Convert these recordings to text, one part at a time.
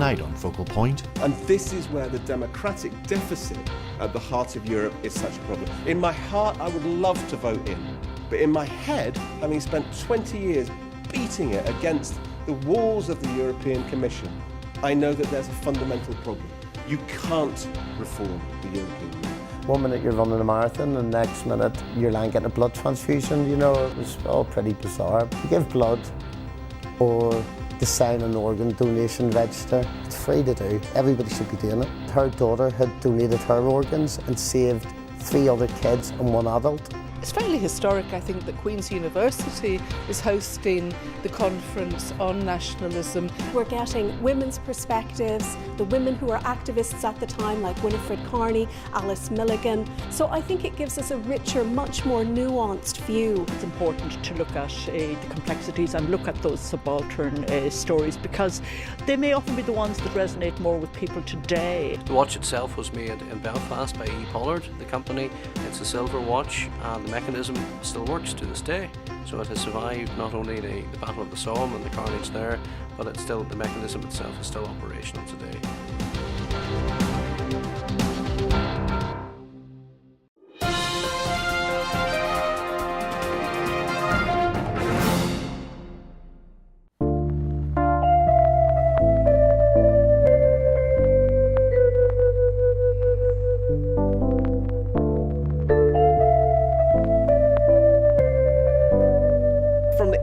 tonight on Focal Point. And this is where the democratic deficit at the heart of Europe is such a problem. In my heart, I would love to vote in, but in my head, having spent 20 years beating it against the walls of the European Commission, I know that there's a fundamental problem. You can't reform the European Union. 1 minute you're running a marathon and next minute you're lying getting a blood transfusion, you know, it was all pretty bizarre. You give blood or to sign an organ donation register, it's free to do. Everybody should be doing it. Her daughter had donated her organs and saved 3 other kids and 1 adult. It's fairly historic, I think, that Queens University is hosting the conference on nationalism. We're getting women's perspectives, the women who were activists at the time, like Winifred Carney, Alice Milligan. So I think it gives us a richer, much more nuanced view. It's important to look at the complexities and look at those subaltern stories, because they may often be the ones that resonate more with people today. The watch itself was made in Belfast by E. Pollard, the company. It's a silver watch, and the mechanism still works to this day. So it has survived not only the Battle of the Somme and the carnage there, but it's still, the mechanism itself is still operational today.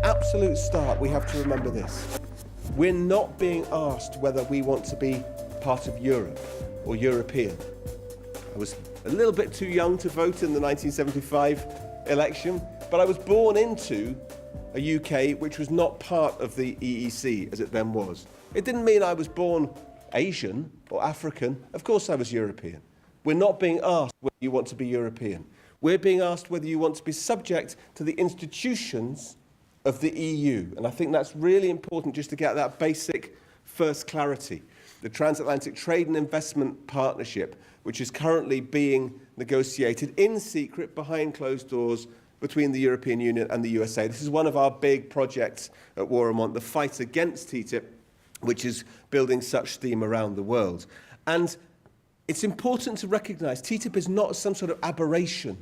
Absolute start, we have to remember this. We're not being asked whether we want to be part of Europe or European. I was a little bit too young to vote in the 1975 election, but I was born into a UK which was not part of the EEC as it then was. It didn't mean I was born Asian or African. Of course I was European. We're not being asked whether you want to be European. We're being asked whether you want to be subject to the institutions of the EU, and I think that's really important just to get that basic first clarity. The Transatlantic Trade and Investment Partnership, which is currently being negotiated in secret behind closed doors between the European Union and the USA. This is one of our big projects at Warramont, the fight against TTIP, which is building such steam around the world. And it's important to recognise TTIP is not some sort of aberration.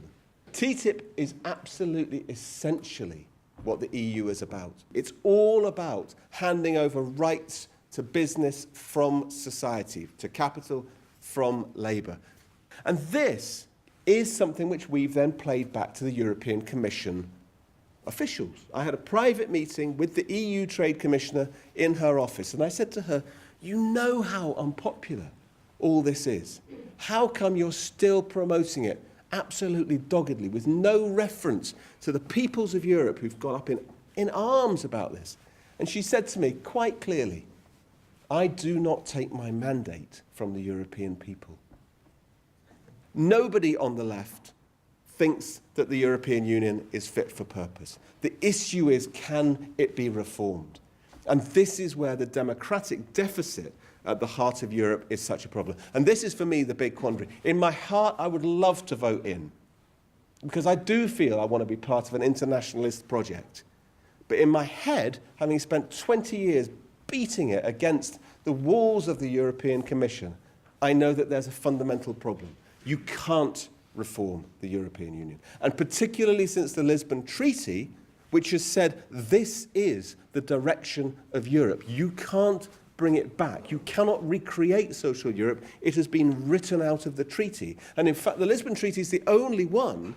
TTIP is absolutely essentially what the EU is about. It's all about handing over rights to business from society, to capital from labour. And this is something which we've then played back to the European Commission officials. I had a private meeting with the EU Trade Commissioner in her office, and I said to her, you know how unpopular all this is. How come you're still promoting it absolutely doggedly, with no reference to the peoples of Europe who've got up in arms about this? And she said to me quite clearly, I do not take my mandate from the European people. Nobody on the left thinks that the European Union is fit for purpose. The issue is, can it be reformed? And this is where the democratic deficit at the heart of Europe is such a problem. And this is, for me, the big quandary. In my heart, I would love to vote in, because I do feel I want to be part of an internationalist project. But in my head, having spent 20 years beating it against the walls of the European Commission, I know that there's a fundamental problem. You can't reform the European Union. And particularly since the Lisbon Treaty, which has said this is the direction of Europe. You can't bring it back. You cannot recreate social Europe. It has been written out of the treaty. And in fact, the Lisbon Treaty is the only one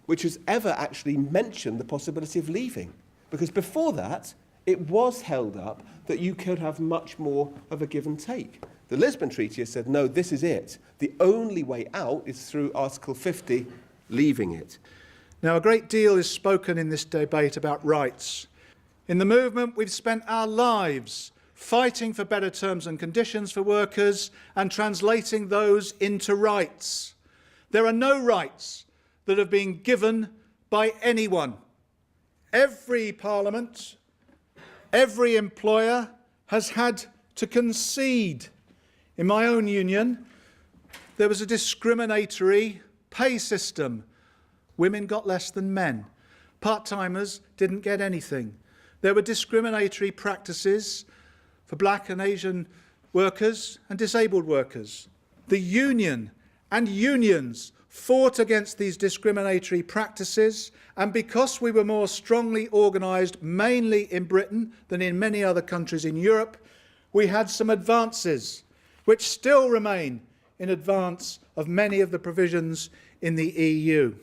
which has ever actually mentioned the possibility of leaving. Because before that, it was held up that you could have much more of a give and take. The Lisbon Treaty has said, no, this is it. The only way out is through Article 50, leaving it. Now, a great deal is spoken in this debate about rights. In the movement, we've spent our lives fighting for better terms and conditions for workers and translating those into rights. There are no rights that have been given by anyone. Every parliament, every employer has had to concede. In my own union, there was a discriminatory pay system. Women got less than men. Part-timers didn't get anything. There were discriminatory practices for black and Asian workers and disabled workers. The union and unions fought against these discriminatory practices, and because we were more strongly organised, mainly in Britain than in many other countries in Europe, we had some advances which still remain in advance of many of the provisions in the EU.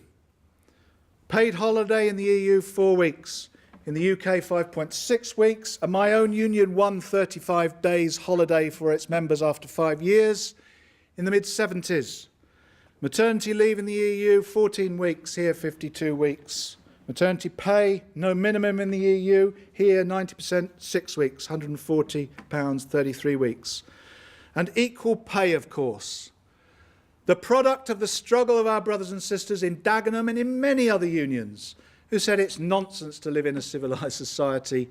Paid holiday in the EU, 4 weeks. In the UK, 5.6 weeks. And my own union won 35 days holiday for its members after 5 years in the mid-70s. Maternity leave in the EU, 14 weeks. Here, 52 weeks. Maternity pay, no minimum in the EU. Here, 90%, 6 weeks, £140, 33 weeks. And equal pay, of course. The product of the struggle of our brothers and sisters in Dagenham and in many other unions who said it's nonsense to live in a civilised society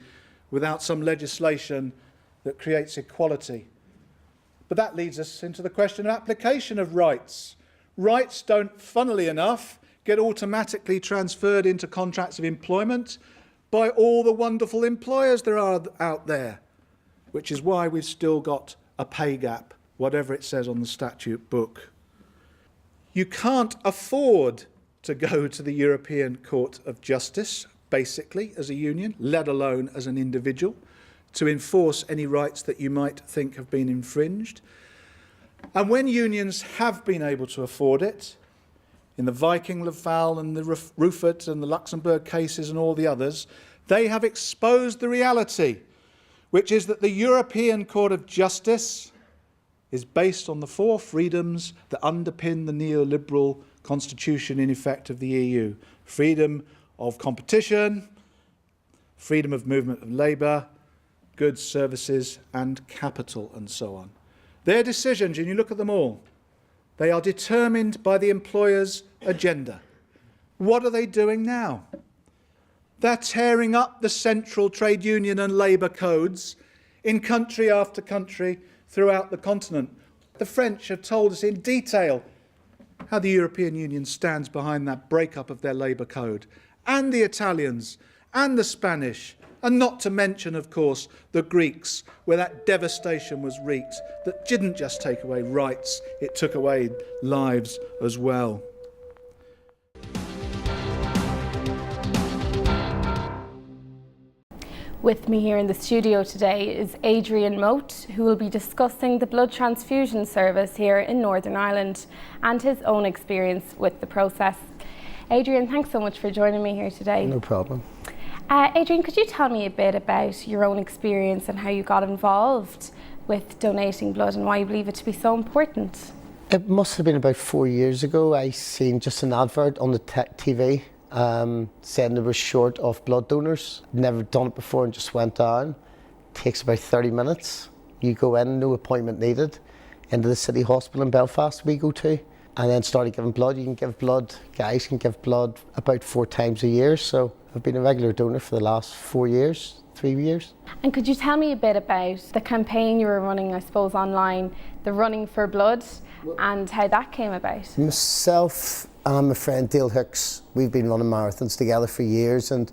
without some legislation that creates equality. But that leads us into the question of application of rights. Rights don't, funnily enough, get automatically transferred into contracts of employment by all the wonderful employers there are out there, which is why we've still got a pay gap, whatever it says on the statute book. You can't afford to go to the European Court of Justice, basically, as a union, let alone as an individual, to enforce any rights that you might think have been infringed. And when unions have been able to afford it, in the Viking, Laval and the Rufert and the Luxembourg cases and all the others, they have exposed the reality, which is that the European Court of Justice is based on the 4 freedoms that underpin the neoliberal constitution in effect of the EU. Freedom of competition, freedom of movement of labour, goods, services and capital and so on. Their decisions, and you look at them all, they are determined by the employer's agenda. What are they doing now? They're tearing up the central trade union and labour codes in country after country throughout the continent. The French have told us in detail how the European Union stands behind that breakup of their labour code, and the Italians and the Spanish, and not to mention, of course, the Greeks, where that devastation was wreaked that didn't just take away rights, it took away lives as well. With me here in the studio today is Adrian Mote, who will be discussing the blood transfusion service here in Northern Ireland and his own experience with the process. Adrian, thanks so much for joining me here today. No problem. Adrian, could you tell me a bit about your own experience and how you got involved with donating blood and why you believe it to be so important? It must have been about 4 years ago. I seen just an advert on the TV saying they were short of blood donors. Never done it before and just went down. Takes about 30 minutes. You go in, no appointment needed, into the city hospital in Belfast we go to, and then started giving blood. You can give blood, guys can give blood about 4 times a year, so I've been a regular donor for the last 3 years. And could you tell me a bit about the campaign you were running, I suppose, online, the Running for Blood, and how that came about? Myself and my friend Dale Hicks, we've been running marathons together for years, and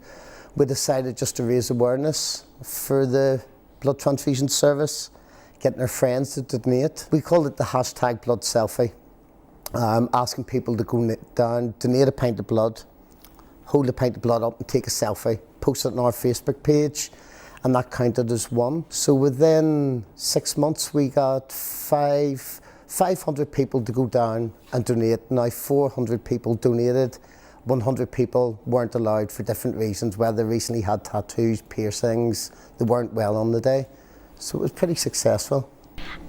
we decided just to raise awareness for the blood transfusion service, getting our friends to donate. We called it the hashtag blood selfie, asking people to go down, donate a pint of blood, hold a pint of blood up and take a selfie, post it on our Facebook page, and that counted as one. So within 6 months we got 500 people to go down and donate. Now 400 people donated, 100 people weren't allowed for different reasons, whether they recently had tattoos, piercings, they weren't well on the day. So it was pretty successful.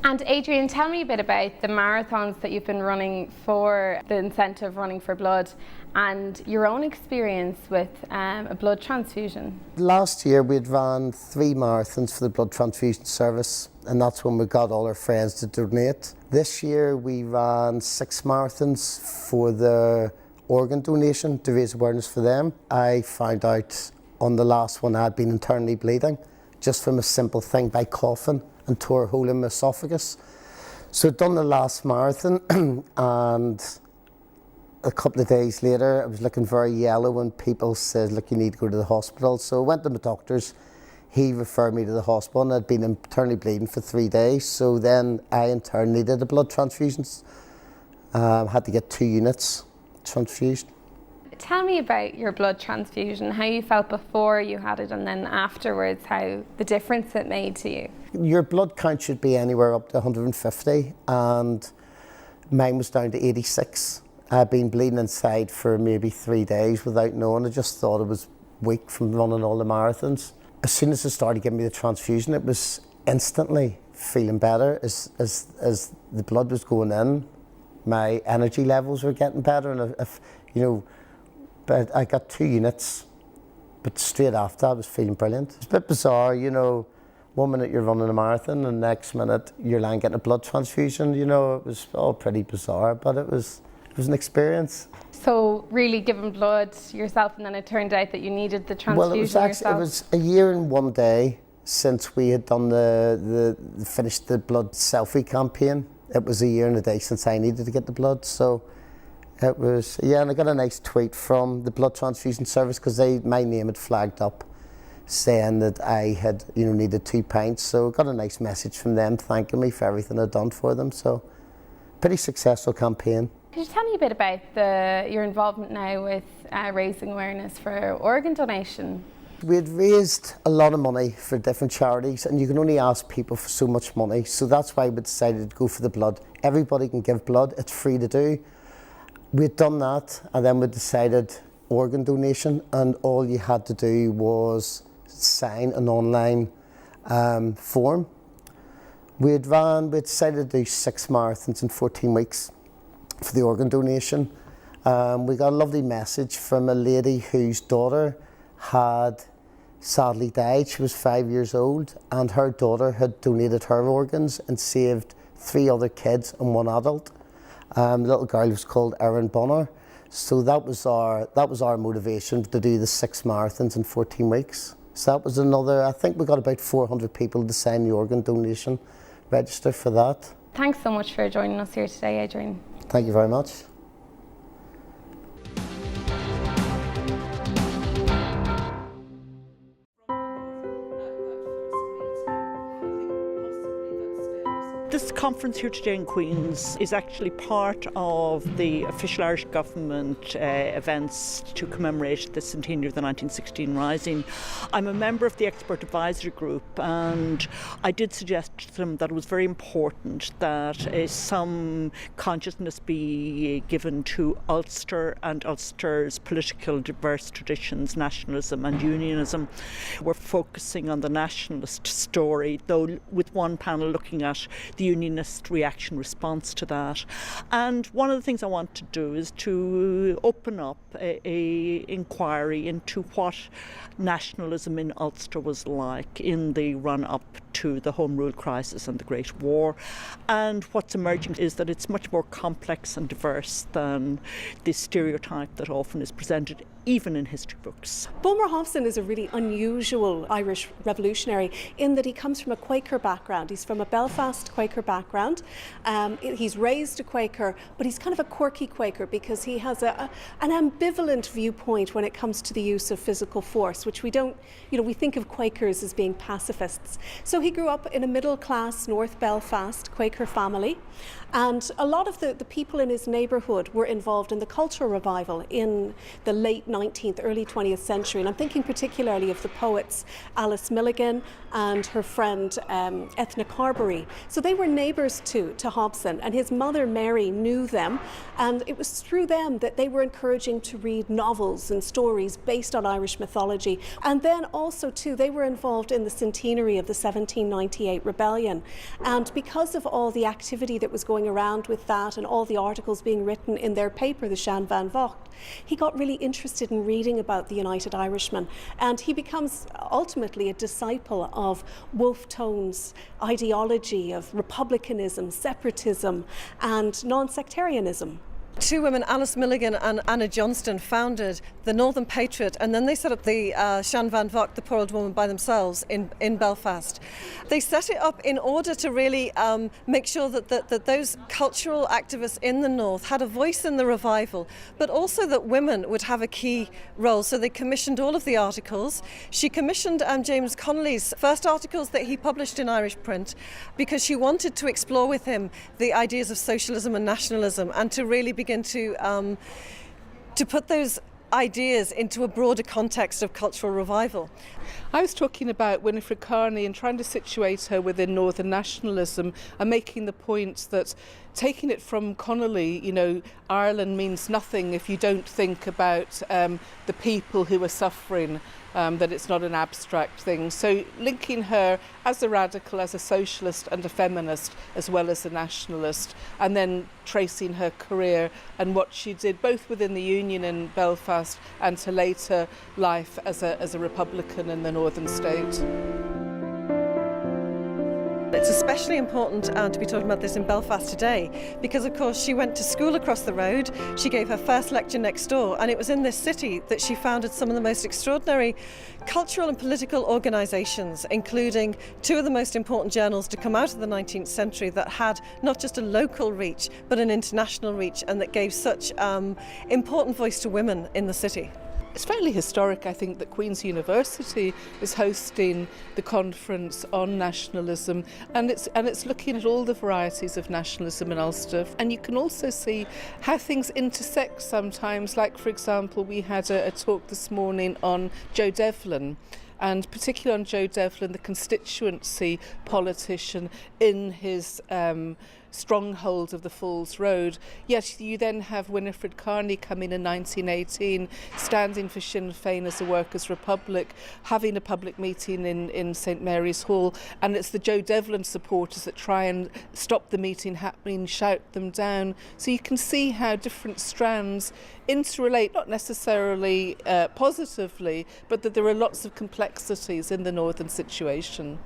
And Adrian, tell me a bit about the marathons that you've been running for the incentive Running for Blood and your own experience with a blood transfusion. Last year we had ran 3 marathons for the blood transfusion service, and that's when we got all our friends to donate. This year we ran 6 marathons for the organ donation to raise awareness for them. I found out on the last one I had been internally bleeding just from a simple thing by coughing, and tore a hole in my esophagus. So I'd done the last marathon and a couple of days later I was looking very yellow and people said, look, you need to go to the hospital. So I went to my doctor's. he referred me to the hospital, and I'd been internally bleeding for 3 days. So then I in turn needed a blood transfusion. Had to get 2 units transfused. Tell me about your blood transfusion, how you felt before you had it and then afterwards, how the difference it made to you. Your blood count should be anywhere up to 150, and mine was down to 86. I'd been bleeding inside for maybe 3 days without knowing. I just thought I was weak from running all the marathons. As soon as they started giving me the transfusion, it was instantly feeling better. As the blood was going in, my energy levels were getting better, and but I got 2 units, but straight after I was feeling brilliant. It's a bit bizarre, 1 minute you're running a marathon and the next minute you're lying getting a blood transfusion, it was all pretty bizarre, but it was an experience. So really giving blood yourself, and then it turned out that you needed the transfusion yourself? It was a year and 1 day since we had done finished the blood selfie campaign. It was a year and a day since I needed to get the blood, so it was, and I got a nice tweet from the blood transfusion service because my name had flagged up saying that I had, needed 2 pints. So I got a nice message from them thanking me for everything I'd done for them. So pretty successful campaign. Could you tell me a bit about your involvement now with raising awareness for organ donation? We had raised a lot of money for different charities, and you can only ask people for so much money. So that's why we decided to go for the blood. Everybody can give blood, it's free to do. We'd done that, and then we decided organ donation, and all you had to do was sign an online form. We decided to do 6 marathons in 14 weeks for the organ donation. We got a lovely message from a lady whose daughter had sadly died. She was 5 years old, and her daughter had donated her organs and saved 3 other kids and 1 adult. The little girl was called Erin Bonner. So that was our motivation to do the 6 marathons in 14 weeks. So that was another, I think we got about 400 people to sign the organ donation register for that. Thanks so much for joining us here today, Adrian. Thank you very much. This conference here today in Queens is actually part of the official Irish government events to commemorate the centenary of the 1916 Rising. I'm a member of the expert advisory group, and I did suggest to them that it was very important that some consciousness be given to Ulster and Ulster's political diverse traditions, nationalism and unionism. We're focusing on the nationalist story, though with one panel looking at the unionist reaction response to that. And one of the things I want to do is to open up a inquiry into what nationalism in Ulster was like in the run-up to the Home Rule crisis and the Great War. And what's emerging is that it's much more complex and diverse than the stereotype that often is presented even in history books. Bulmer Hobson is a really unusual Irish revolutionary in that he comes from a Quaker background. He's from a Belfast Quaker background. He's raised a Quaker, but he's kind of a quirky Quaker because he has an ambivalent viewpoint when it comes to the use of physical force, which we don't, we think of Quakers as being pacifists. So he grew up in a middle-class North Belfast Quaker family, and a lot of the people in his neighbourhood were involved in the cultural revival in the late 19th, early 20th century. And I'm thinking particularly of the poets Alice Milligan and her friend Ethna Carberry. So they were neighbours to Hobson, and his mother Mary knew them, and it was through them that they were encouraging to read novels and stories based on Irish mythology. And then also too, they were involved in the centenary of the 1798 rebellion. And because of all the activity that was going around with that and all the articles being written in their paper, the Shan Van Vocht, he got really interested in reading about the United Irishmen, and he becomes ultimately a disciple of Wolfe Tone's ideology of republicanism, separatism and non-sectarianism. Two women, Alice Milligan and Anna Johnston, founded the Northern Patriot, and then they set up the Shan Van Vocht, the Poor Old Woman, by themselves in Belfast. They set it up in order to really make sure that those cultural activists in the North had a voice in the revival, but also that women would have a key role. So they commissioned all of the articles. She commissioned James Connolly's first articles that he published in Irish print because she wanted to explore with him the ideas of socialism and nationalism, and to really begin to put those ideas into a broader context of cultural revival. I was talking about Winifred Carney and trying to situate her within Northern nationalism and making the point that, taking it from Connolly, you know, Ireland means nothing if you don't think about the people who are suffering, that it's not an abstract thing. So linking her as a radical, as a socialist and a feminist, as well as a nationalist, and then tracing her career and what she did both within the Union in Belfast and her later life as a Republican in the Northern State. It's especially important to be talking about this in Belfast today because, of course, she went to school across the road, she gave her first lecture next door, and it was in this city that she founded some of the most extraordinary cultural and political organisations, including two of the most important journals to come out of the 19th century that had not just a local reach but an international reach, and that gave such important voice to women in the city. It's fairly historic, I think, that Queens University is hosting the conference on nationalism, and it's looking at all the varieties of nationalism in Ulster. And you can also see how things intersect sometimes. Like, for example, we had a talk this morning on Joe Devlin, and particularly on Joe Devlin, the constituency politician in his stronghold of the Falls Road. Yet you then have Winifred Carney coming in 1918, standing for Sinn Féin as a workers' republic, having a public meeting in St Mary's Hall, and it's the Joe Devlin supporters that try and stop the meeting happening, shout them down. So you can see how different strands interrelate, not necessarily positively, but that there are lots of complexities in the northern situation.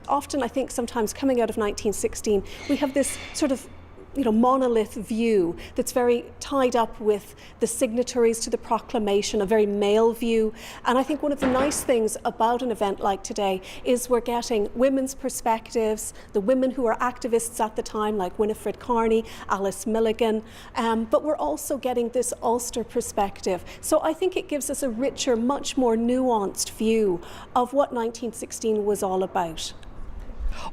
Often, I think sometimes coming out of 1916, we have this sort of monolith view that's very tied up with the signatories to the proclamation, a very male view. And I think one of the nice things about an event like today is we're getting women's perspectives, the women who are activists at the time, like Winifred Carney, Alice Milligan, but we're also getting this Ulster perspective. So I think it gives us a richer, much more nuanced view of what 1916 was all about.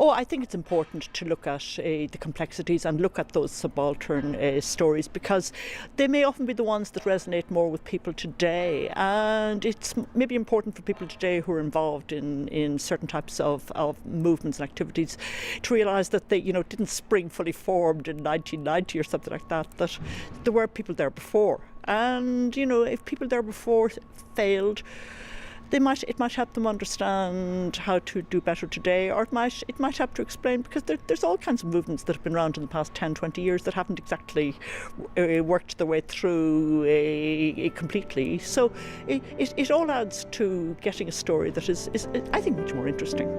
Oh, I think it's important to look at the complexities and look at those subaltern stories, because they may often be the ones that resonate more with people today, and it's maybe important for people today who are involved in certain types of movements and activities to realise that they didn't spring fully formed in 1990 or something like that, that there were people there before, and if people there before failed, it might help them understand how to do better today, or it might help to explain, because there's all kinds of movements that have been around in the past 10-20 years that haven't exactly worked their way through completely. So it all adds to getting a story that is I think, much more interesting.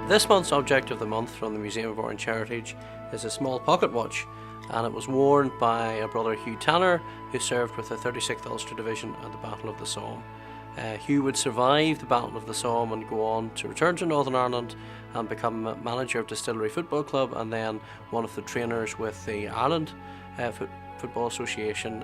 This month's object of the month from the Museum of Orange Heritage is a small pocket watch, and it was worn by a brother, Hugh Tanner, who served with the 36th Ulster Division at the Battle of the Somme. Hugh would survive the Battle of the Somme and go on to return to Northern Ireland and become manager of Distillery Football Club, and then one of the trainers with the Ireland Football Association,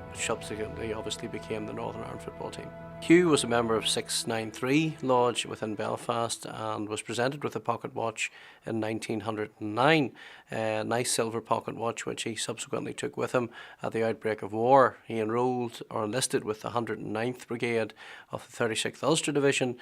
which subsequently obviously became the Northern Ireland football team. Hugh was a member of 693 Lodge within Belfast and was presented with a pocket watch in 1909, a nice silver pocket watch which he subsequently took with him at the outbreak of war. He enrolled or enlisted with the 109th Brigade of the 36th Ulster Division,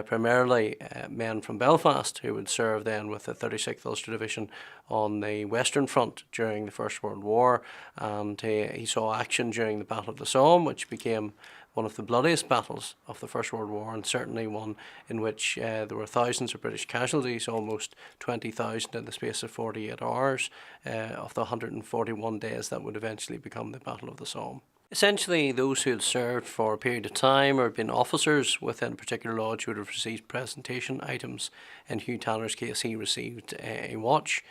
primarily men from Belfast who would serve then with the 36th Ulster Division on the Western Front during the First World War, and he saw action during the Battle of the Somme, which became one of the bloodiest battles of the First World War, and certainly one in which there were thousands of British casualties, almost 20,000 in the space of 48 hours of the 141 days that would eventually become the Battle of the Somme. Essentially, those who had served for a period of time or been officers within a particular lodge would have received presentation items. In Hugh Tanner's case, he received a watch.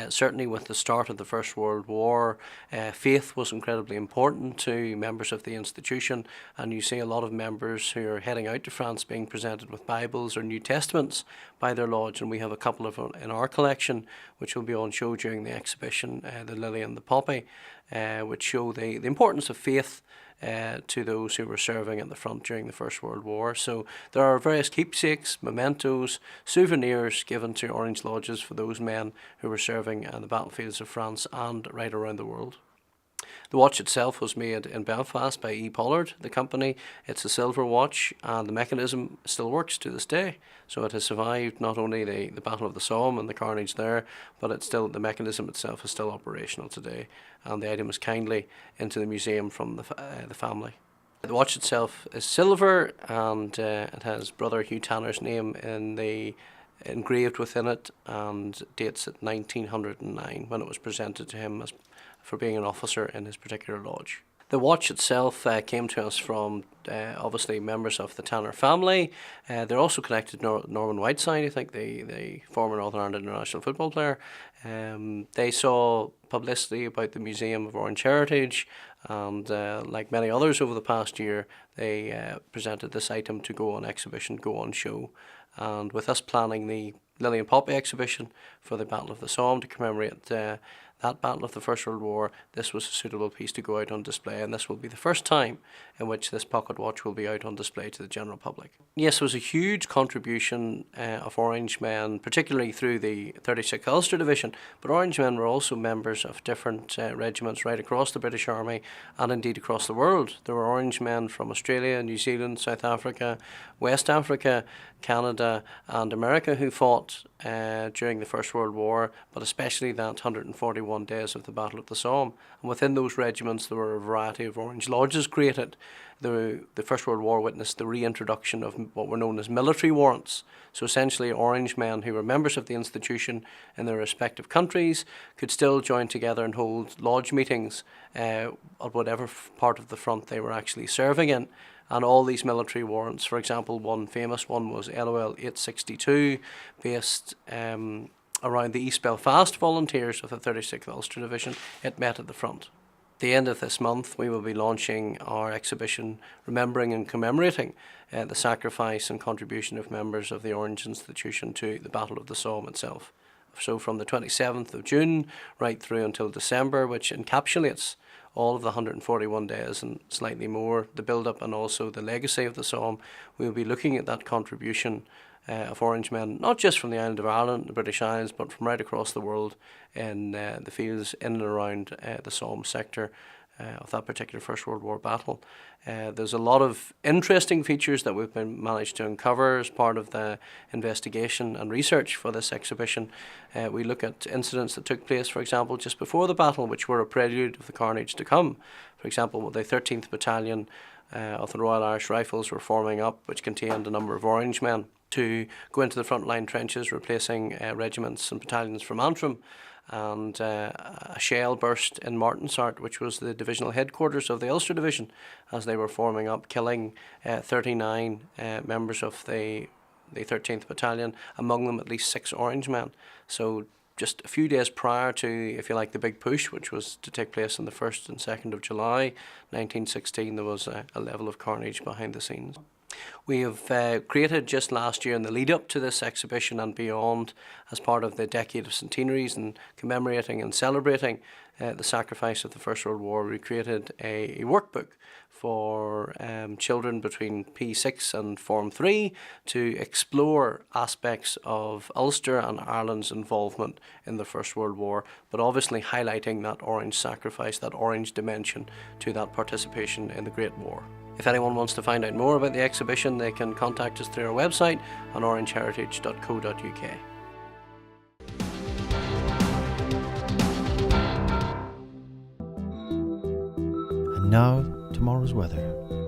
Certainly with the start of the First World War, faith was incredibly important to members of the institution, and you see a lot of members who are heading out to France being presented with Bibles or New Testaments by their lodge, and we have a couple of in our collection which will be on show during the exhibition, the Lily and the Poppy, which show the importance of faith to those who were serving at the front during the First World War. So there are various keepsakes, mementos, souvenirs given to Orange Lodges for those men who were serving on the battlefields of France and right around the world. The watch itself was made in Belfast by E. Pollard, the company. It's a silver watch, and the mechanism still works to this day. So it has survived not only the Battle of the Somme and the carnage there, but it's still, the mechanism itself is still operational today, and the item is kindly into the museum from the family. The watch itself is silver, and it has Brother Hugh Tanner's name engraved within it, and dates at 1909 when it was presented to him for being an officer in his particular lodge. The watch itself came to us from obviously members of the Tanner family. They're also connected to Norman Whiteside, I think the former Northern Ireland international football player. They saw publicity about the Museum of Orange Heritage, and like many others over the past year, they presented this item to go on exhibition, go on show. And with us planning the Lily and Poppy exhibition for the Battle of the Somme to commemorate that battle of the First World War, this was a suitable piece to go out on display, and this will be the first time in which this pocket watch will be out on display to the general public. Yes, there was a huge contribution of Orange men, particularly through the 36th Ulster Division, but Orange men were also members of different regiments right across the British Army and indeed across the world. There were Orange men from Australia, New Zealand, South Africa, West Africa, Canada and America who fought during the First World War, but especially that 141 days of the Battle of the Somme. And within those regiments there were a variety of Orange Lodges created. The First World War witnessed the reintroduction of what were known as military warrants. So essentially Orange men who were members of the institution in their respective countries could still join together and hold lodge meetings at whatever part of the front they were actually serving in. And all these military warrants, for example, one famous one was LOL 862, based around the East Belfast volunteers of the 36th Ulster Division. It met at the front. At the end of this month, we will be launching our exhibition remembering and commemorating the sacrifice and contribution of members of the Orange Institution to the Battle of the Somme itself. So from the 27th of June right through until December, which encapsulates all of the 141 days and slightly more, the build-up and also the legacy of the Somme, we'll be looking at that contribution of Orange men, not just from the island of Ireland, the British Isles, but from right across the world in the fields in and around the Somme sector of that particular First World War battle. There's a lot of interesting features that we've managed to uncover as part of the investigation and research for this exhibition. We look at incidents that took place, for example, just before the battle, which were a prelude of the carnage to come. For example, the 13th Battalion of the Royal Irish Rifles were forming up, which contained a number of Orange men, to go into the frontline trenches, replacing regiments and battalions from Antrim. And a shell burst in Martinsart, which was the divisional headquarters of the Ulster Division, as they were forming up, killing 39 members of the 13th Battalion, among them at least 6 Orange men. So just a few days prior to, if you like, the big push, which was to take place on the 1st and 2nd of July 1916, there was a level of carnage behind the scenes. We have created just last year in the lead up to this exhibition and beyond, as part of the decade of centenaries and commemorating and celebrating the sacrifice of the First World War, we created a workbook for children between P6 and Form 3 to explore aspects of Ulster and Ireland's involvement in the First World War, but obviously highlighting that Orange sacrifice, that Orange dimension to that participation in the Great War. If anyone wants to find out more about the exhibition, they can contact us through our website on orangeheritage.co.uk. And now, tomorrow's weather.